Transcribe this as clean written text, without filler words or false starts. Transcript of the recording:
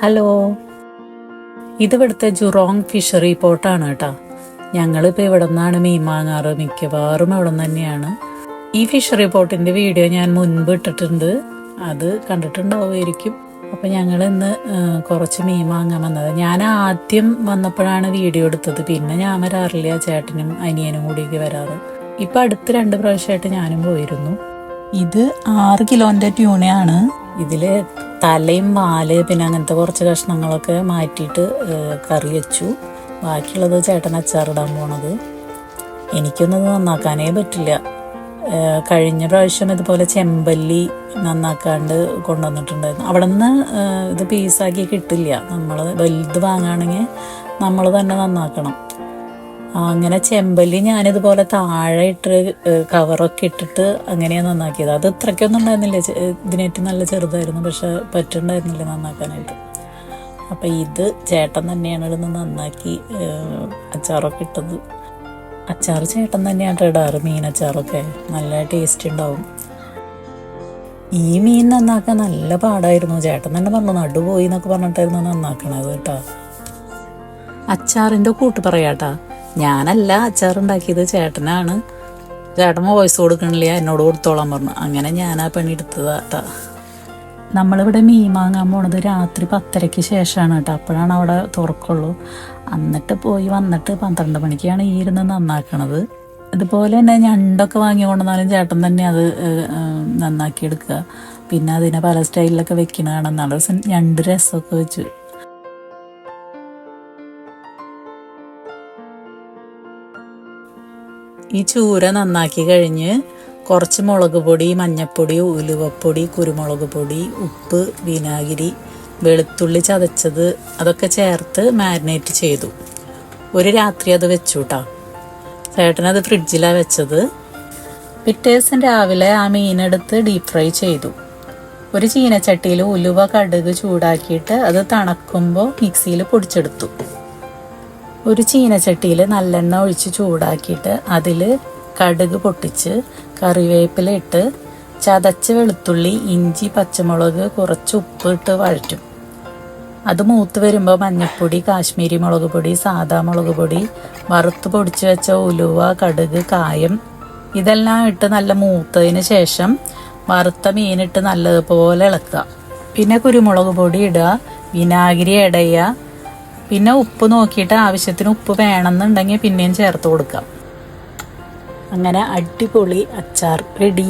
Hello, ഇതിവിടുത്തെ Jurong fishery പോർട്ടാണ് കേട്ടോ. ഞങ്ങളിപ്പോൾ ഇവിടെ നിന്നാണ് മീൻ വാങ്ങാറ്, മിക്കവാറും ഇവിടെ നിന്ന് തന്നെയാണ്. ഈ ഫിഷറി പോർട്ടിൻ്റെ വീഡിയോ ഞാൻ മുൻപ് ഇട്ടിട്ടുണ്ട്, അത് കണ്ടിട്ടുണ്ടാവുമായിരിക്കും. അപ്പോൾ ഞങ്ങൾ ഇന്ന് കുറച്ച് മീൻ വാങ്ങാൻ വന്നത്. ഞാൻ ആദ്യം വന്നപ്പോഴാണ് വീഡിയോ എടുത്തത്, പിന്നെ ഞാൻ വരാറില്ല, ചേട്ടനും അനിയനും കൂടിയൊക്കെ വരാറ്. ഇപ്പം അടുത്ത് 2 പ്രാവശ്യമായിട്ട് ഞാനും പോയിരുന്നു. ഇത് 6 കിലോൻ്റെ ട്യൂണയാണ്. ഇതിൽ തലയും വാല് പിന്നെ അങ്ങനത്തെ കുറച്ച് കഷ്ണങ്ങളൊക്കെ മാറ്റിയിട്ട് കറി വെച്ചു. ബാക്കിയുള്ളത് ചേട്ടൻ അച്ചാറിടാൻ പോണത്. എനിക്കൊന്നത് നന്നാക്കാനേ പറ്റില്ല. കഴിഞ്ഞ പ്രാവശ്യം ഇതുപോലെ ചെമ്പല്ലി നന്നാക്കാണ്ട് കൊണ്ടുവന്നിട്ടുണ്ടായിരുന്നു. അവിടെ നിന്ന് ഇത് പീസാക്കി കിട്ടില്ല. നമ്മൾ വലുത് വാങ്ങുകയാണെങ്കിൽ നമ്മൾ തന്നെ നന്നാക്കണം. അങ്ങനെ ചെമ്പല്ലി ഞാനിതുപോലെ താഴെ ഇട്ട് കവറൊക്കെ ഇട്ടിട്ട് അങ്ങനെയാണ് നന്നാക്കിയത്. അത് ഇത്രയ്ക്കൊന്നും ഉണ്ടായിരുന്നില്ല, ഇതിനേറ്റ് നല്ല ചെറുതായിരുന്നു, പക്ഷെ പറ്റുണ്ടായിരുന്നില്ല നന്നാക്കാനായിട്ട്. അപ്പം ഇത് ചേട്ടൻ തന്നെയാണ് ഇടുന്ന് നന്നാക്കി അച്ചാറൊക്കെ ഇട്ടത്. അച്ചാർ ചേട്ടൻ തന്നെയാണ് ഇടാറ്, മീനച്ചാറൊക്കെ നല്ല ടേസ്റ്റ് ഉണ്ടാവും. ഈ മീൻ നന്നാക്കാൻ നല്ല പാടായിരുന്നു. ചേട്ടൻ തന്നെ പറഞ്ഞു, നടുപോയി എന്നൊക്കെ പറഞ്ഞിട്ടായിരുന്നു നന്നാക്കണത് കേട്ടോ. അച്ചാറിൻ്റെ കൂട്ട് പറയാട്ടാ, ഞാനല്ല അച്ചാറുണ്ടാക്കിയത്, ചേട്ടനാണ്. ചേട്ടൻ വോയിസ് കൊടുക്കണില്ല, എന്നോട് കൊടുത്തോളാൻ പറഞ്ഞു. അങ്ങനെ ഞാൻ ആ പണി എടുത്തതാട്ടാ. നമ്മളിവിടെ മീൻ വാങ്ങാൻ പോണത് രാത്രി 10:30-ക്ക് ശേഷമാണ് കേട്ടോ. അപ്പോഴാണ് അവിടെ തുറക്കുള്ളൂ. എന്നിട്ട് പോയി വന്നിട്ട് 12 മണിക്കാണ് ഈ ഇരുന്ന് നന്നാക്കണത്. ഇതുപോലെ തന്നെ ഞണ്ടൊക്കെ വാങ്ങി കൊണ്ടുവന്നാലും ചേട്ടൻ തന്നെ അത് നന്നാക്കിയെടുക്കുക. പിന്നെ അതിനെ പല സ്റ്റൈലിലൊക്കെ വെക്കണതാണ്. നല്ല ഞണ്ട് രസമൊക്കെ വെച്ച്. ഈ ചൂര നന്നാക്കി കഴിഞ്ഞ് കുറച്ച് മുളക് പൊടി, മഞ്ഞൾപ്പൊടി, ഉലുവപ്പൊടി, കുരുമുളക് പൊടി, ഉപ്പ്, വിനാഗിരി, വെളുത്തുള്ളി ചതച്ചത് അതൊക്കെ ചേർത്ത് മാരിനേറ്റ് ചെയ്തു. ഒരു രാത്രി അത് വെച്ചു കേട്ടോ. ചേട്ടനത് ഫ്രിഡ്ജിലാണ് വെച്ചത്. പിറ്റേ ദിവസം രാവിലെ ആ മീനെടുത്ത് ഡീപ് ഫ്രൈ ചെയ്തു. ഒരു ചീനച്ചട്ടിയിൽ ഉലുവ കടുക് ചൂടാക്കിയിട്ട് അത് തണുക്കുമ്പോൾ മിക്സിയിൽ പൊടിച്ചെടുത്തു. ഒരു ചീനച്ചട്ടിയിൽ നല്ലെണ്ണ ഒഴിച്ച് ചൂടാക്കിയിട്ട് അതിൽ കടുക് പൊട്ടിച്ച് കറിവേപ്പില ഇട്ട് ചതച്ച വെളുത്തുള്ളി, ഇഞ്ചി, പച്ചമുളക്, കുറച്ച് ഉപ്പ് ഇട്ട് വഴറ്റും. അത് മൂത്ത് വരുമ്പോൾ മഞ്ഞൾപ്പൊടി, കാശ്മീരി മുളക് പൊടി, സാദാ മുളക് പൊടി, വറുത്ത് പൊടിച്ച് വെച്ച ഉലുവ, കടുക്, കായം ഇതെല്ലാം ഇട്ട് നല്ല മൂത്തതിന് ശേഷം വറുത്ത മീനിട്ട് നല്ലതുപോലെ ഇളക്കുക. പിന്നെ കുരുമുളക് പൊടി ഇടുക, വിനാഗിരി ഇടയുക. പിന്നെ ഉപ്പ് നോക്കിയിട്ട് ആവശ്യത്തിന് ഉപ്പ് വേണമെന്നുണ്ടെങ്കിൽ പിന്നെയും ചേർത്ത് കൊടുക്കാം. അങ്ങനെ അടിപൊളി അച്ചാർ റെഡി.